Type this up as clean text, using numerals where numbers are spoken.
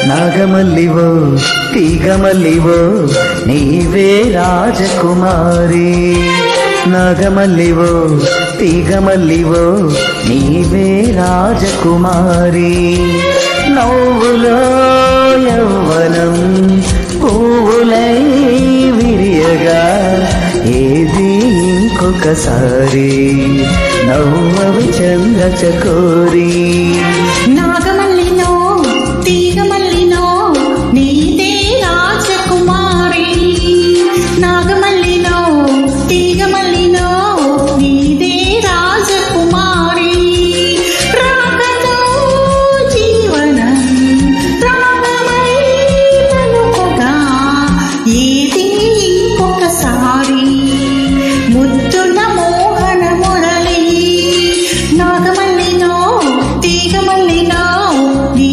నాగమల్లివో తీగమల్లివో నీవే రాజకుమారి. నాగమల్లివో తీగమల్లివో నీవే రాజకుమారి. నవ్వులో యవ్వనం పువ్వులై విరియగా ఏది ఇంకొకసారి నవ్వవి చంద్ర చకోరి.